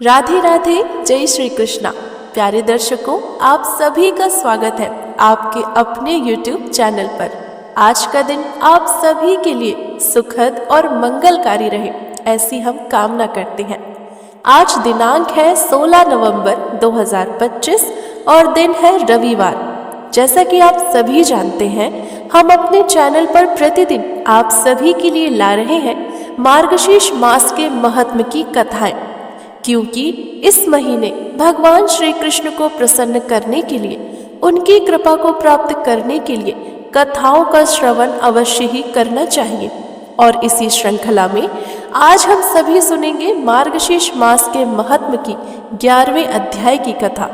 राधे राधे, जय श्री कृष्णा। प्यारे दर्शकों, आप सभी का स्वागत है आपके अपने YouTube चैनल पर। आज का दिन आप सभी के लिए सुखद और मंगलकारी रहे, ऐसी हम कामना करते हैं। आज दिनांक है 16 नवंबर 2025 और दिन है रविवार। जैसा कि आप सभी जानते हैं, हम अपने चैनल पर प्रतिदिन आप सभी के लिए ला रहे हैं मार्गशीर्ष मास के महत्व की कथाएं, क्योंकि इस महीने भगवान श्री कृष्ण को प्रसन्न करने के लिए, उनकी कृपा को प्राप्त करने के लिए कथाओं का श्रवण अवश्य ही करना चाहिए। और इसी श्रृंखला में आज हम सभी सुनेंगे मार्गशीर्ष मास के महत्व की 11वें अध्याय की कथा।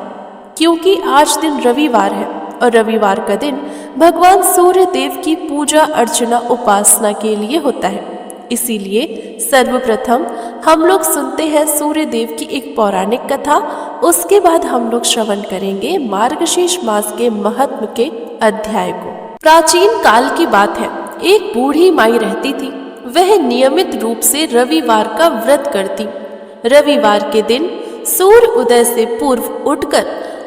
क्योंकि आज दिन रविवार है और रविवार का दिन भगवान सूर्य देव की पूजा अर्चना उपासना के लिए होता है, इसीलिए सर्वप्रथम हम लोग सुनते हैं सूर्य देव की एक पौराणिक कथा। उसके बाद हम लोग श्रवण करेंगे मार्गशीर्ष मास के महत्व के अध्याय को। प्राचीन काल की बात है, एक बूढ़ी माई रहती थी। वह नियमित रूप से रविवार का व्रत करती। रविवार के दिन सूर्य उदय से पूर्व उठकर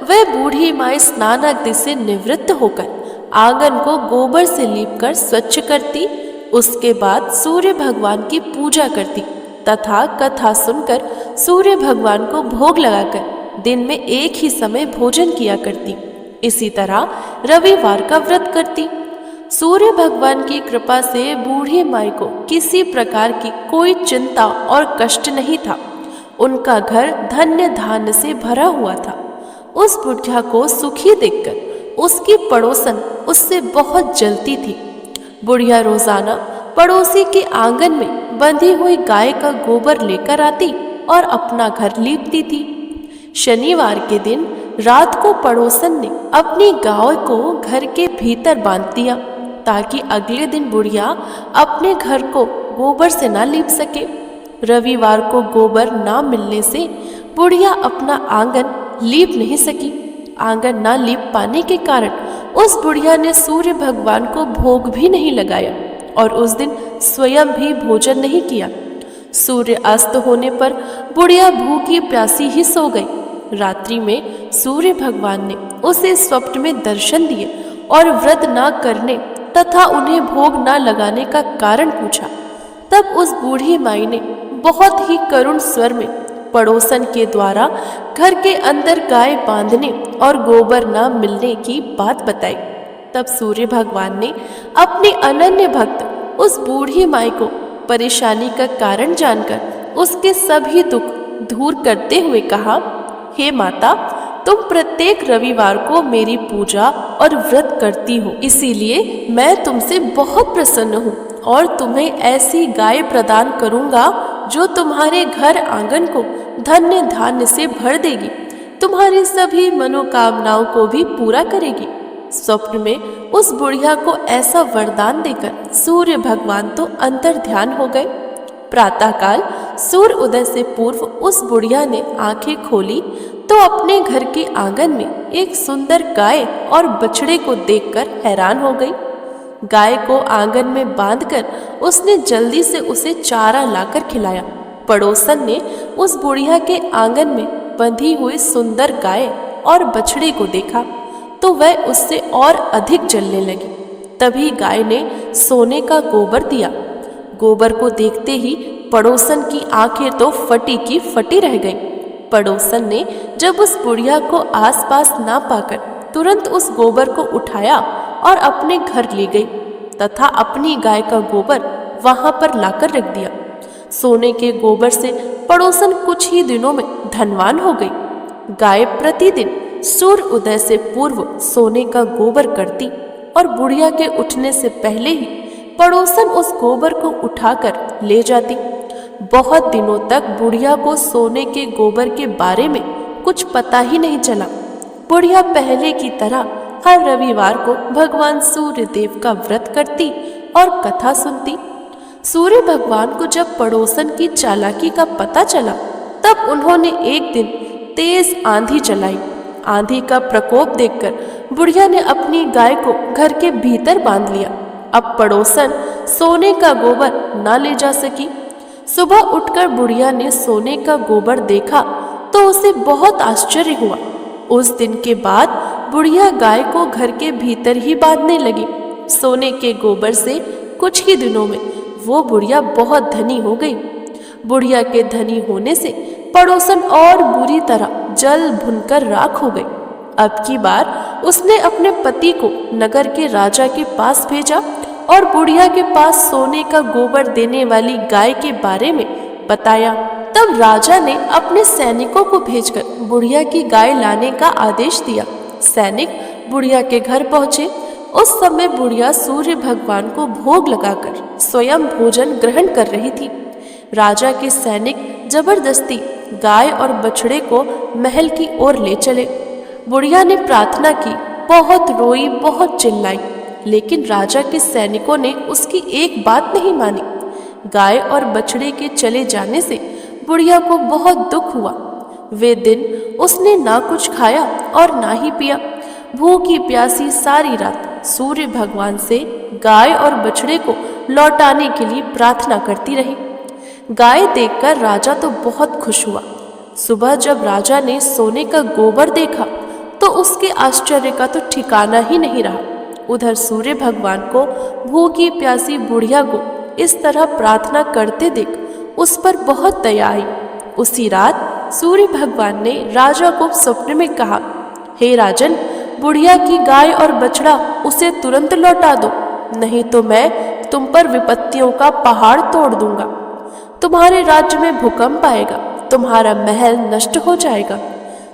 वह बूढ़ी माई स्नानादि से निवृत्त होकर आंगन को गोबर से लीपकर स्वच्छ करती। उसके बाद सूर्य भगवान की पूजा करती तथा कथा सुनकर सूर्य भगवान को भोग लगाकर दिन में एक ही समय भोजन किया करती। इसी तरह रविवार का व्रत करती। सूर्य भगवान की कृपा से बूढ़ी माई को किसी प्रकार की कोई चिंता और कष्ट नहीं था। उनका घर धन्य धान्य से भरा हुआ था। उस बुढ़िया को सुखी देखकर उसकी पड़ोसन उससे बहुत जलती थी। बुढ़िया रोजाना पड़ोसी के आंगन में बंधी हुई गाय का गोबर लेकर आती और अपना घर लीपती थी। शनिवार के दिन रात को पड़ोसन ने अपनी गाय को घर के भीतर बांध दिया ताकि अगले दिन बुढ़िया अपने घर को गोबर से ना लीप सके। रविवार को गोबर ना मिलने से बुढ़िया अपना आंगन लीप नहीं सकी। आंगन ना लीप पाने के कारण उस बुढ़िया ने सूर्य भगवान को भोग भी नहीं लगाया और उस दिन स्वयं भी भोजन नहीं किया। सूर्य अस्त होने पर बुढ़िया भूखी प्यासी ही सो गई। रात्रि में सूर्य भगवान ने उसे स्वप्न में दर्शन दिए और व्रत न करने तथा उन्हें भोग न लगाने का कारण पूछा। तब उस बूढ़ी माई ने बहुत ही करुण स्वर में पड़ोसन के द्वारा घर के अंदर गाय बांधने और गोबर न मिलने की बात बताई। तब सूर्य भगवान ने अपने अनन्य भक्त उस बूढ़ी माई को परेशानी का कारण जानकर उसके सभी दुख दूर करते हुए कहा, हे माता, तुम प्रत्येक रविवार को मेरी पूजा और व्रत करती हो, इसीलिए मैं तुमसे बहुत प्रसन्न हूँ और तुम्हें ऐसी गाय प्रदान करूँगा जो तुम्हारे घर आंगन को धन्य धान्य से भर देगी, तुम्हारी सभी मनोकामनाओं को भी पूरा करेगी। स्वप्न में उस बुढ़िया को ऐसा वरदान देकर सूर्य भगवान तो अंतर ध्यान हो गए। प्रातःकाल सूर्य उदय से पूर्व उस बुढ़िया ने आंखें खोली तो अपने घर के आंगन में एक सुंदर गाय और बछड़े को देखकर हैरान हो गई। गाय को आंगन में बांधकर उसने जल्दी से उसे चारा लाकर खिलाया। पड़ोसन ने उस बुढ़िया के आंगन में बंधी हुई सुंदर गाय और बछड़े को देखा तो वह उससे और अधिक जलने लगी। तभी गाय ने सोने का गोबर दिया। गोबर को देखते ही पड़ोसन की आंखें तो फटी की फटी रह गईं। पड़ोसन ने जब उस बुढ़िया को आसपास ना पाकर तुरंत उस गोबर को उठाया और अपने घर ले गई तथा अपनी गाय का गोबर वहां पर लाकर रख दिया। सोने के गोबर से पड़ोसन कुछ ही दिनों में धनवान हो गई। गाय प्रतिदिन सूर्य उदय से पूर्व सोने का गोबर करती और बुढ़िया के उठने से पहले ही पड़ोसन उस गोबर को उठाकर ले जाती। बहुत दिनों तक बुढ़िया को सोने के गोबर के बारे में कुछ पता ही नहीं चला। बुढ़िया पहले की तरह हर रविवार को भगवान सूर्य देव का व्रत करती और कथा सुनती। सूर्य भगवान को जब पड़ोसन की चालाकी का पता चला तब उन्होंने एक दिन तेज आंधी चलाई। आंधी का प्रकोप देखकर बुढ़िया ने अपनी गाय को घर के भीतर बांध लिया। अब पड़ोसन सोने का गोबर ना ले जा सकी। सुबह उठकर बुढ़िया ने सोने का गोबर देखा तो उसे बहुत आश्चर्य हुआ। उस दिन के बाद बुढ़िया गाय को घर के भीतर ही बांधने लगी। सोने के गोबर से कुछ ही दिनों में वो बुढ़िया बहुत धनी हो गई। बुढ़िया के धनी होने से पड़ोसन और बुरी तरह जल भुनकर राख हो गई। अब की बार उसने अपने पति को नगर के राजा के पास भेजा और बुढ़िया के पास सोने का गोबर देने वाली गाय के बारे में बताया। तब राजा ने अपने सैनिकों को भेजकर बुढ़िया की गाय लाने का आदेश दिया। सैनिक बुढ़िया के घर पहुंचे। उस समय बुढ़िया सूर्य भगवान को भोग लगाकर स्वयं भोजन ग्रहण कर रही थी। राजा के सैनिक जबरदस्ती गाय और बछड़े को महल की ओर ले चले। बुढ़िया ने प्रार्थना की, बहुत रोई, बहुत चिल्लाई, लेकिन राजा के सैनिकों ने उसकी एक बात नहीं मानी। गाय और बछड़े के चले जाने से बुढ़िया को बहुत दुख हुआ। वे दिन उसने ना कुछ खाया और ना ही पिया। भूखी प्यासी सारी रात सूर्य भगवान से गाय और बछड़े को लौटाने के लिए प्रार्थना करती रही। गाय देखकर राजा तो बहुत खुश हुआ। सुबह जब राजा ने सोने का गोबर देखा तो उसके आश्चर्य का तो ठिकाना ही नहीं रहा। उधर सूर्य भगवान को भूखी प्यासी बुढ़िया को इस तरह प्रार्थना करते देख उस पर बहुत दया आई। उसी रात सूर्य भगवान ने राजा को स्वप्न में कहा, हे राजन, बुढ़िया की गाय और बछड़ा उसे तुरंत लौटा दो, नहीं तो मैं तुम पर विपत्तियों का पहाड़ तोड़ दूंगा। तुम्हारे राज्य में भूकंप आएगा, तुम्हारा महल नष्ट हो जाएगा।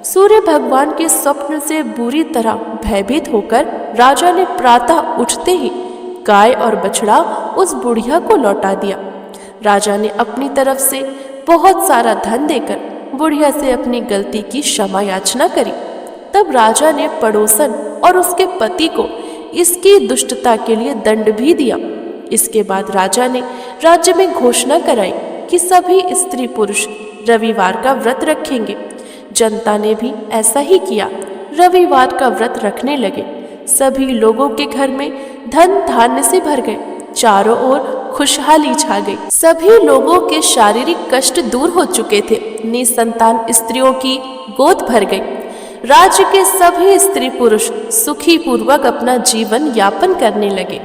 सूर्य भगवान के स्वप्न से बुरी तरह भयभीत होकर राजा ने प्रातः उठते ही गाय और बछड़ा उस बुढ़िया को लौटा दिया। राजा ने अपनी तरफ से बहुत सारा धन देकर बुढ़िया से अपनी गलती की क्षमा याचना करी। तब राजा ने पड़ोसन और उसके पति को इसकी दुष्टता के लिए दंड भी दिया। इसके बाद राजा ने राज्य में घोषणा कराई कि सभी स्त्री पुरुष रविवार का व्रत रखेंगे। जनता ने भी ऐसा ही किया, रविवार का व्रत रखने लगे। सभी लोगों के घर में धन धान्य से भर गए, चारों ओर खुशहाली छा गई। सभी लोगों के शारीरिक कष्ट दूर हो चुके थे। निसंतान स्त्रियों की गोद भर गई। राज्य के सभी स्त्री पुरुष सुखी पूर्वक अपना जीवन यापन करने लगे।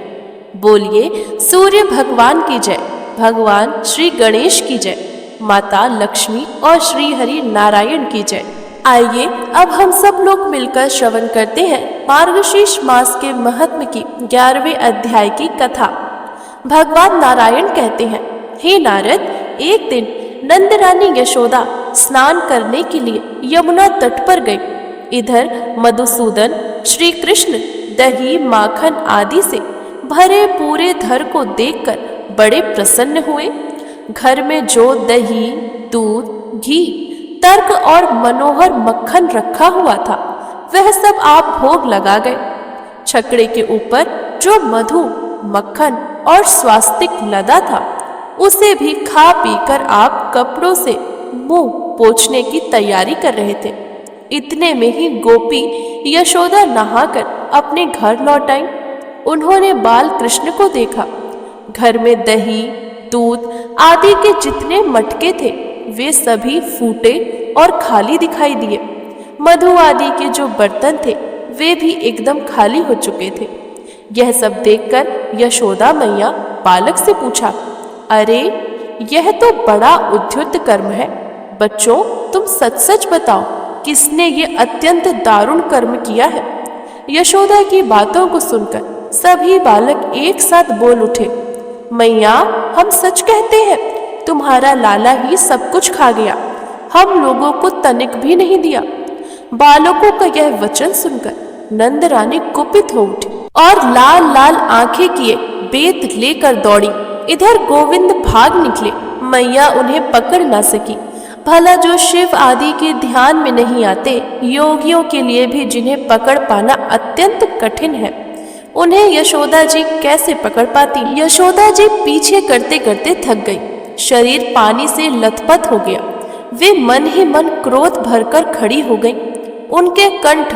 बोलिए सूर्य भगवान की जय, भगवान श्री गणेश की जय, माता लक्ष्मी और श्री हरि नारायण की जय। आइए अब हम सब लोग मिलकर श्रवण करते हैं मार्गशीर्ष मास के महत्व की 11वें अध्याय की कथा। भगवान नारायण कहते हैं, हे नारद, एक दिन नंद रानी यशोदा स्नान करने के लिए यमुना तट पर गई। इधर मधुसूदन श्री कृष्ण दही माखन आदि से भरे पूरे धर को देखकर बड़े प्रसन्न हुए। घर में जो दही, दूध, घी, तर्क और मनोहर मक्खन रखा हुआ था वह सब आप भोग लगा गए। छकड़े के ऊपर जो मधु, मक्खन और स्वास्तिक लदा था उसे भी खा पीकर आप कपड़ों से मुंह पोंछने की तैयारी कर रहे थे। इतने में ही गोपी यशोदा नहाकर अपने घर लौट आई। उन्होंने बाल कृष्ण को देखा। घर में दही, दूध आदि के जितने मटके थे वे सभी फूटे और खाली दिखाई दिए। मधु आदि के जो बर्तन थे वे भी एकदम खाली हो चुके थे। यह सब देखकर यशोदा मैया बालक से पूछा, अरे यह तो बड़ा उद्युक्त कर्म है। बच्चों, तुम सच सच बताओ, किसने ये अत्यंत दारुण कर्म किया है? यशोदा की बातों को सुनकर सभी बालक एक साथ बोल उठे, मैया, हम सच कहते हैं, तुम्हारा लाला ही सब कुछ खा गया, हम लोगों को तनिक भी नहीं दिया। बालकों का यह वचन सुनकर नंद रानी कुपित हो उठी और लाल लाल आंखें किए बेत लेकर दौड़ी। इधर गोविंद भाग निकले, मैया उन्हें पकड़ ना सकी। भला जो शिव आदि के ध्यान में नहीं आते, योगियों के लिए भी जिन्हें पकड़ पाना अत्यंत कठिन है, उन्हें यशोदा जी कैसे पकड़ पाती? यशोदा जी पीछे करते करते थक गई, शरीर पानी से लथपथ हो गया। वे मन ही मन क्रोध भरकर खड़ी हो गई। उनके कंठ,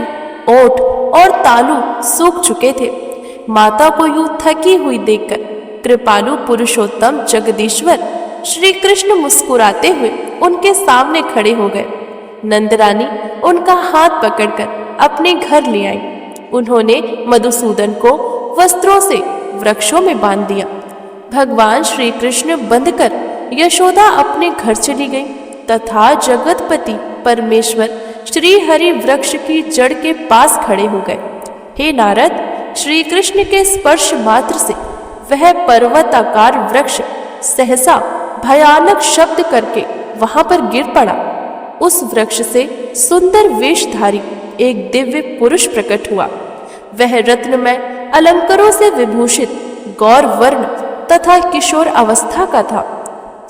ओठ और तालू सूख चुके थे। माता को यूं थकी हुई देखकर कृपालु पुरुषोत्तम जगदीश्वर श्री कृष्ण मुस्कुराते हुए उनके सामने खड़े हो गए। नंदरानी उनका हाथ पकड़कर अपने घर ले आई। उन्होंने मधुसूदन को वस्त्रों से वृक्षों में बांध दिया। भगवान श्री कृष्ण बंधकर यशोदा अपने घर चली गई तथा जगतपति परमेश्वर श्री हरि वृक्ष की जड़ के पास खड़े हो गए। हे नारद, श्री कृष्ण के स्पर्श मात्र से वह पर्वताकार वृक्ष सहसा भयानक शब्द करके वहां पर गिर पड़ा। उस वृक्ष से सुंदर वेशधारी एक दिव्य पुरुष प्रकट हुआ। वह रत्नमय अलंकारों से विभूषित गौर वर्ण तथा किशोर अवस्था का था।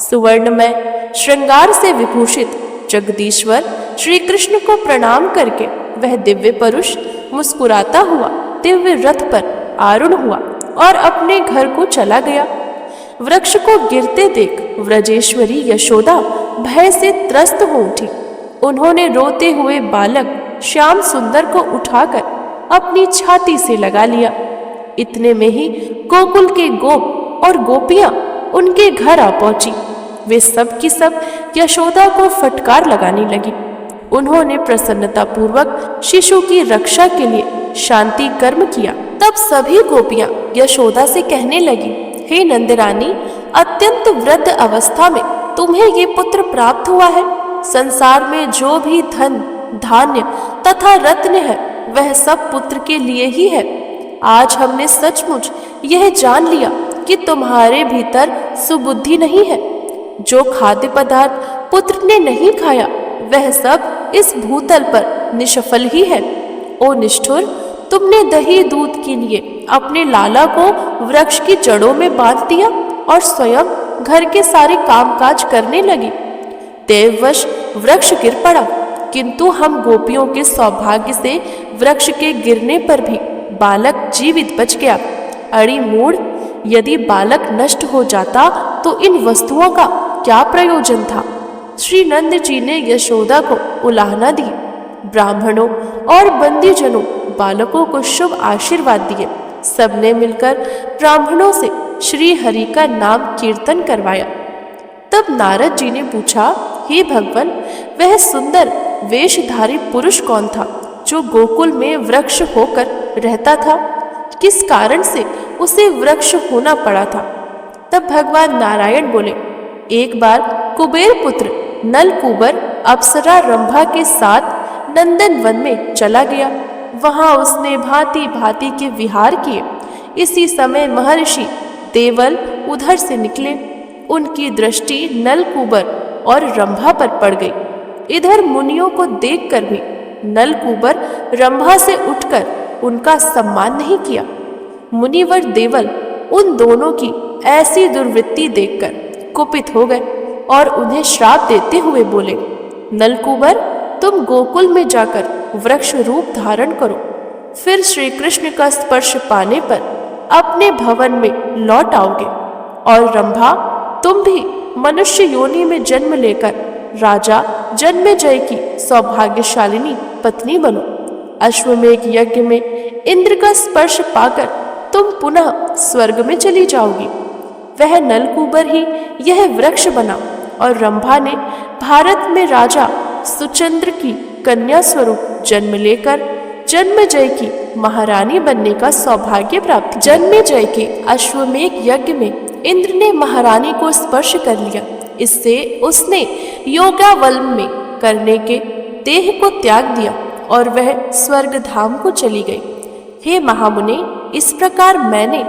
सुवर्णमय श्रृंगार से विभूषित जगदीश्वर श्री कृष्ण को प्रणाम करके वह दिव्य पुरुष मुस्कुराता हुआ दिव्य रथ पर आरूढ़ हुआ और अपने घर को चला गया। वृक्ष को गिरते देख व्रजेश्वरी यशोदा भय से त्रस्त हो उठी। उन्होंने रोते हुए बालक श्याम सुंदर को उठाकर अपनी छाती से लगा लिया। इतने में ही गोकुल के गोप और गोपियां उनके घर आ पहुंची। वे सब की सब यशोदा को फटकार लगाने लगी। उन्होंने प्रसन्नता पूर्वक शिशु की रक्षा के लिए शांति कर्म किया। तब सभी गोपियां यशोदा से कहने लगी, हे नंदरानी, अत्यंत वृद्ध अवस्था में तुम्हें ये पुत्र प्राप्त हुआ है। संसार में जो भी धन धान्य तथा रत्न है वह सब पुत्र के लिए ही है। आज हमने सचमुच यह जान लिया कि तुम्हारे भीतर सुबुद्धि नहीं है। जो खाद्य पदार्थ पुत्र ने नहीं खाया वह सब इस भूतल पर निष्फल ही है। ओ निष्ठुर, तुमने दही दूध के लिए अपने लाला को वृक्ष की जड़ों में बांध दिया और स्वयं घर के सारे कामकाज करने लगी। देववश वृक्ष गिर पड़ा, किंतु हम गोपियों के सौभाग्य से वृक्ष के गिरने पर भी बालक जीवित बच गया। अड़ी मूढ़, यदि बालक नष्ट हो जाता तो इन वस्तुओं का क्या प्रयोजन था। श्री नंद जी ने यशोदा को उलाहना दी। ब्राह्मणों और बंदीजनों बालकों को शुभ आशीर्वाद दिए। सबने मिलकर ब्राह्मणों से श्री हरि का नाम कीर्तन करवाया। तब नारद जी ने पूछा, हे भगवान, वह सुंदर वेशधारी पुरुष कौन था जो गोकुल में वृक्ष होकर रहता था? किस कारण से उसे वृक्ष होना पड़ा था? तब भगवान नारायण बोले, एक बार कुबेर पुत्र नलकूबर अप्सरा रंभा के साथ नंदन वन में चला गया। वहां उसने भांति भांति के विहार किए। इसी समय महर्षि देवल उधर से निकले। उनकी दृष्टि नलकूबर और रंभा पर पड़ गई। इधर मुनियों को देखकर भी नलकूबर रंभा से उठकर उनका सम्मान नहीं किया। मुनिवर देवल उन दोनों की ऐसी दुर्वृत्ति देखकर कुपित हो गए और उन्हें श्राप देते हुए बोले, नलकूबर, तुम गोकुल में जाकर वृक्ष रूप धारण करो। फिर श्री कृष्ण का स्पर्श पाने पर अपने भवन में लौट आओगे। और रंभा, तुम भी मनुष्य योनि में जन्म लेकर राजा जन्मेजय की सौभाग्यशालिनी पत्नी बनो। अश्वमेघ यज्ञ में इंद्र का स्पर्श पाकर तुम पुनः स्वर्ग में चली जाओगी। वह नलकूबर ही यह वृक्ष बना और रंभा ने भारत में राजा सुचंद्र की कन्या स्वरूप जन्म लेकर जन्मेजय की महारानी बनने का सौभाग्य प्राप्त। जन्मेजय के अश्वमेघ यज्ञ में इंद्र ने महारानी को स्पर्श कर लिया। इससे उसने योगावल्म में करने के देह को त्याग दिया और वह स्वर्ग धाम को चली गई। हे महामुने, इस प्रकार मैंने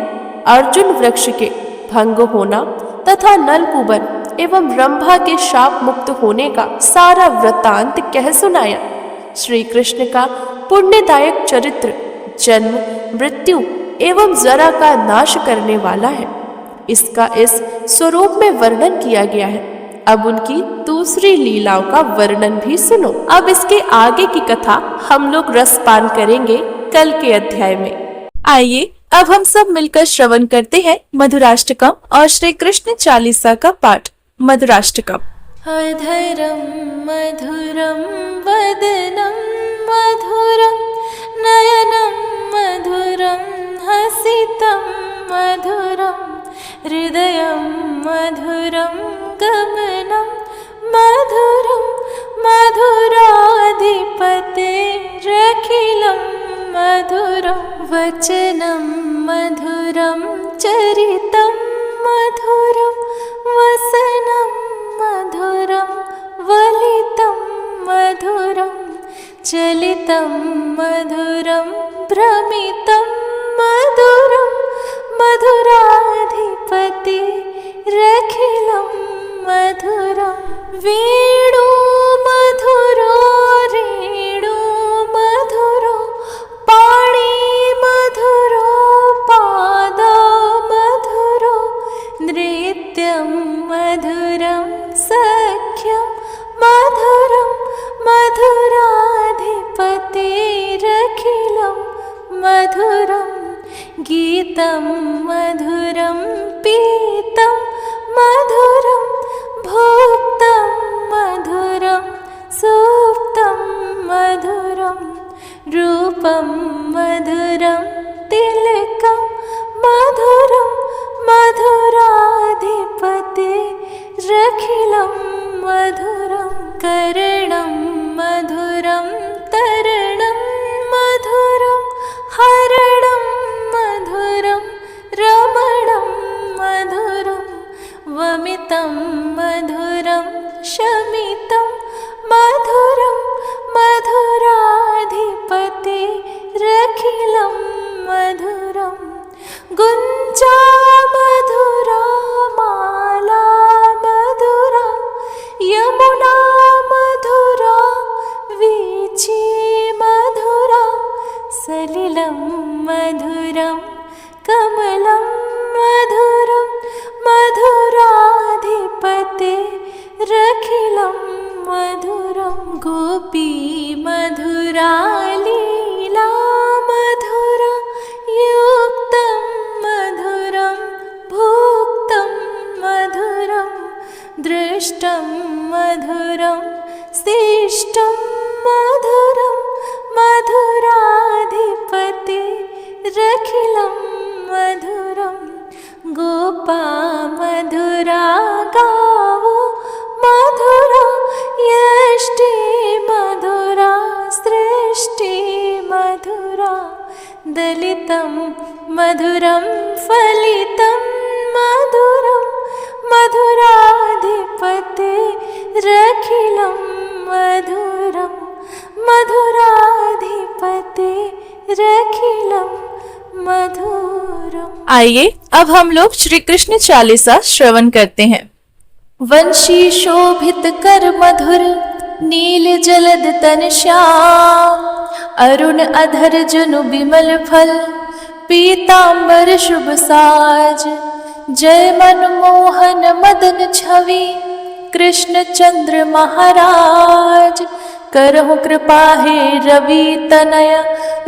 अर्जुन वृक्ष के भंग होना तथा नलकूबर एवं रंभा के शाप मुक्त होने का सारा वृत्तांत कह सुनाया। श्री कृष्ण का पुण्यदायक चरित्र जन्म, मृत्यु एवं जरा का नाश करने वाला है। इसका इस स्वरूप में वर्णन किया गया है। अब उनकी दूसरी लीलाओं का वर्णन भी सुनो। अब इसके आगे की कथा हम लोग रसपान करेंगे कल के अध्याय में। आइए अब हम सब मिलकर श्रवण करते हैं मधुराष्टकम और श्री कृष्ण चालीसा का पाठ। मधुराष्टकम। अधरम मधुरम वदनम मधुरम नयनम मधुरम हसितम मधुरम हृदयम मधुरम गमनम मधुरम मधुराधिपति वचनं मधुरं चरितं मधुरं वसनं मधुरं वलितं मधुरं चलितं मधुरं भ्रमितं मधुरं मधुराधिपतिरखिलं मधुरं वेणु मधुरो रेणु मधुरो पाणि मधुरो पाद मधुरो नृत्यं मधुरं सख्यं मधुरं मधुराधिपतिरखिलं मधुरं गीतं मधुरं पीतं मधुरं भुक्तं मधुरं सुप्तं मधुरं रूपं मधुरं तिलकं मधुरं मधुराधिपतिरखिलं मधुरं करणं मधुरं तरणं मधुरं हरणं मधुरं रमणं मधुरं वमितं मधुरं शमितं मधुरं मधुराधिपतिरखिलं मधुरं गुञ्जा मधुरा माला मधुरा यमुना मधुरा वीची मधुरा सलिलं मधुरं कमलं मधुरं मधुराधिपतिरखिलं मधुरं गोपी मधुरा लीला मधुरा युक्तं मधुरं भुक्तं मधुरं दृष्टं मधुरं शिष्टं मधुरं मधुराधिपतिरखिलं मधुरं गोपा मधुरा गावो मधुरा यष्टि मधुरा सृष्टि मधुरा दलितं मधुरं फलितं मधुरं मधुराधिपतिरखिलं मधुरं मधुराधिपतिरखिलं मधुरम। आइए अब हम लोग श्री कृष्ण चालीसा श्रवण करते हैं। वंशी शोभित कर मधुर नील जलद तन श्याम अरुण अधर जनु बिमल फल पीतांबर शुभ साज जय मनमोहन मदन छवि कृष्ण चंद्र महाराज करहु कृपा हे रवि तनय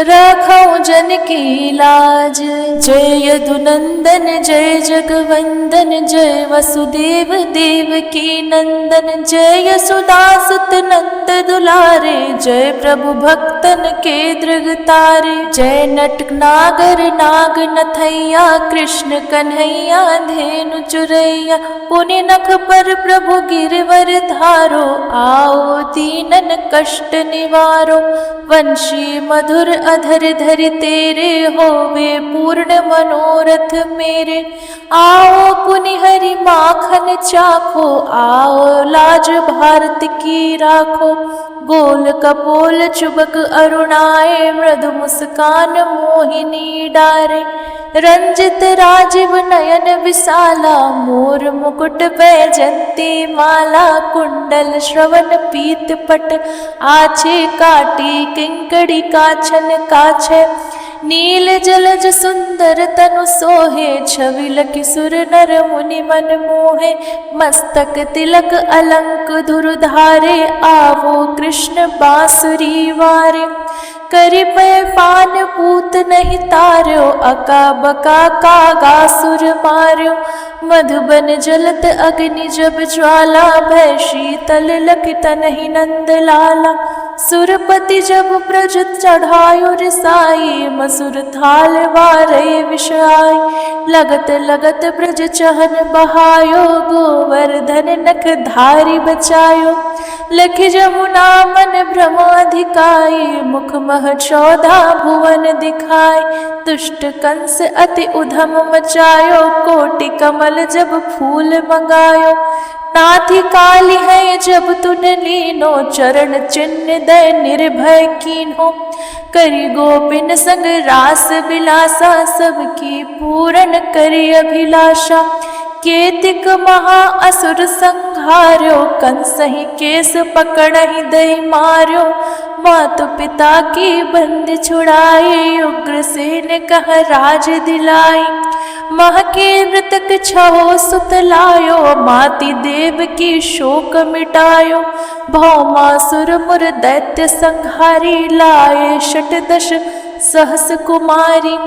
रखौ जन की लाज। जय यदुनंदन जय जगवंदन जय वसुदेव देव की नंदन जय यशोदासुत नंद दुलारे जय प्रभु भक्तन के दृग तारे जय नट नागर नाग नथैया कृष्ण कन्हैया धेनु चुरैया पुनि नख पर प्रभु गिरवर धारो आओ दीनन कष्ट निवारो। वंशी मधुर अधर धरि तेरे होवे पूर्ण मनोरथ मेरे आओ पुनि हरि माखन चाखो आओ लाज भारत की राखो। गोल कपोल चुबक अरुणाए मृदु मुस्कान मोहिनी डारे रंजित राजीव नयन विशाला मोर मुकुट वैजंती माला कुंडल श्रवण पीत पट आछे काटी किंकड़ी काछन काछे नील जलज सुंदर तनु सोहे छविल किशोर नर मुनि मन मोहे मस्तक तिलक अलंक धुरधारे आवो कृष्ण बांसुरी वारे करि पै पान पूत नहीं तार्यो अका बका कागासुर मार्यो मधुबन जलत अग्नि जब ज्वाला भय शीतल लखित नहीं नंद लाला सुरपति जब ब्रज चढ़ायो रिसाई, मसुर थाल वारे विषाई। लगत लगत ब्रज चहन बहायो, गोवर्धन नख धारी बचायो। लख जमुना मन भ्रम अधिकाई, मुख मह 14 भुवन दिखाई। दुष्ट कंस अति उधम मचायो, कोटि कमल जब फूल मंगायो। नाथी काली है जब तुन लीनो, चरण चिन्ह दय निर्भय कीन्हो। करि गोपिन संग रास बिलासा, सबकी पूरन करि अभिलाषा। केतिक महा असुर संहार्यो, कंसहि केस पकड़हि दई मार्यो। मातु पिता की बंदी छुड़ाई, उग्रसेन कह राज दिलाई। मह के मृतक छहो सुत लायो, माति देव की शोक मिटायो। भौमासुर मुर दैत्य संहारी, लाए 68 सहस कुमारी।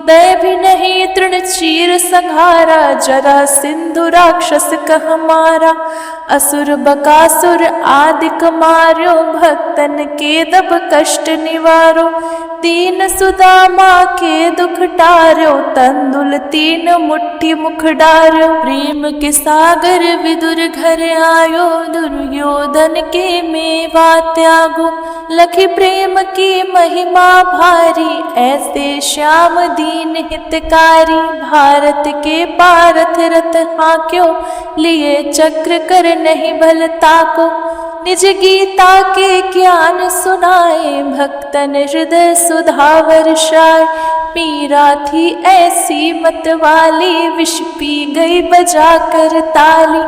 दय भी नहीं तृण चीर संहारा, जरा सिंधु राक्षस कह मारा। असुर बकासुर आदिक मार्यो, भक्तन के दब कष्ट निवारो। तीन सुदामा के दुख टार्यो, तंदुल 3 मुट्ठी मुख डार्यो। प्रेम के सागर विदुर घर आयो, दुर्योधन के मेवा त्यागो। लखी प्रेम की महिमा भारी, ऐसे श्याम दीन हितकारी। भारत के पारथ रथ हाक्यो, लिए चक्र कर नहीं भल ताको। निज गीता के ज्ञान सुनाए, भक्तन हृदय सुधा वर्षाए। मीरा थी ऐसी मत वाली, विष पी गई बजा कर ताली।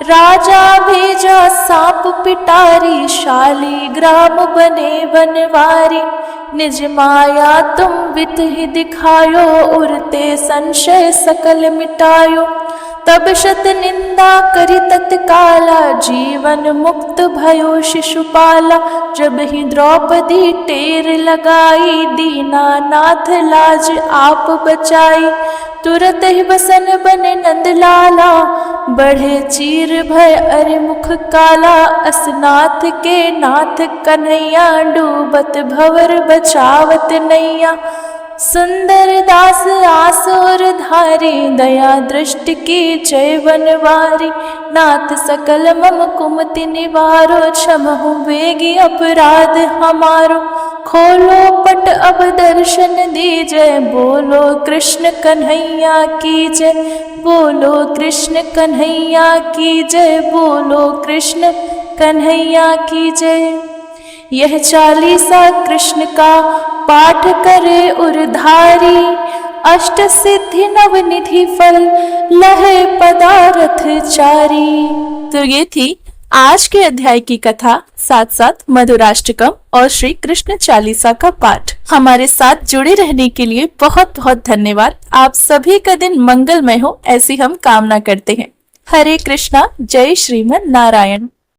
राजा भेजा सांप पिटारी, शाली ग्राम बने बनवारी। निज माया तुम वित ही दिखायो, उरते संशय सकल मिटायो। तब शत निंदा करी तत्काला, जीवन मुक्त भयो शिशुपाला। जब ही द्रौपदी टेर लगाई, दीनानाथ लाज आप बचाई। तुरत ही बसन बने नंदलाला, बढ़े चीर भय अरे मुख काला। असनाथ के नाथ कन्हैया, डूबत भवर बचावत नैया। सुंदर दास आसुर धारी, दया दृष्टि की जय बनवारी। नाथ सकल मम कुमति निवारो, क्षमहु बेगी अपराध हमारो। खोलो पट अब दर्शन दीजय, बोलो कृष्ण कन्हैया की जय। बोलो कृष्ण कन्हैया की जय, बोलो कृष्ण कन्हैया की जय। यह 40 कृष्ण का पाठ करे उरधारी, अष्ट सिद्धि नवनिधि फल लहे पदारथ चारी। तो ये थी आज के अध्याय की कथा, साथ साथ मधुराष्टकम और श्री कृष्ण चालीसा का पाठ। हमारे साथ जुड़े रहने के लिए बहुत बहुत धन्यवाद। आप सभी का दिन मंगलमय हो, ऐसी हम कामना करते हैं। हरे कृष्णा, जय श्रीमन नारायण।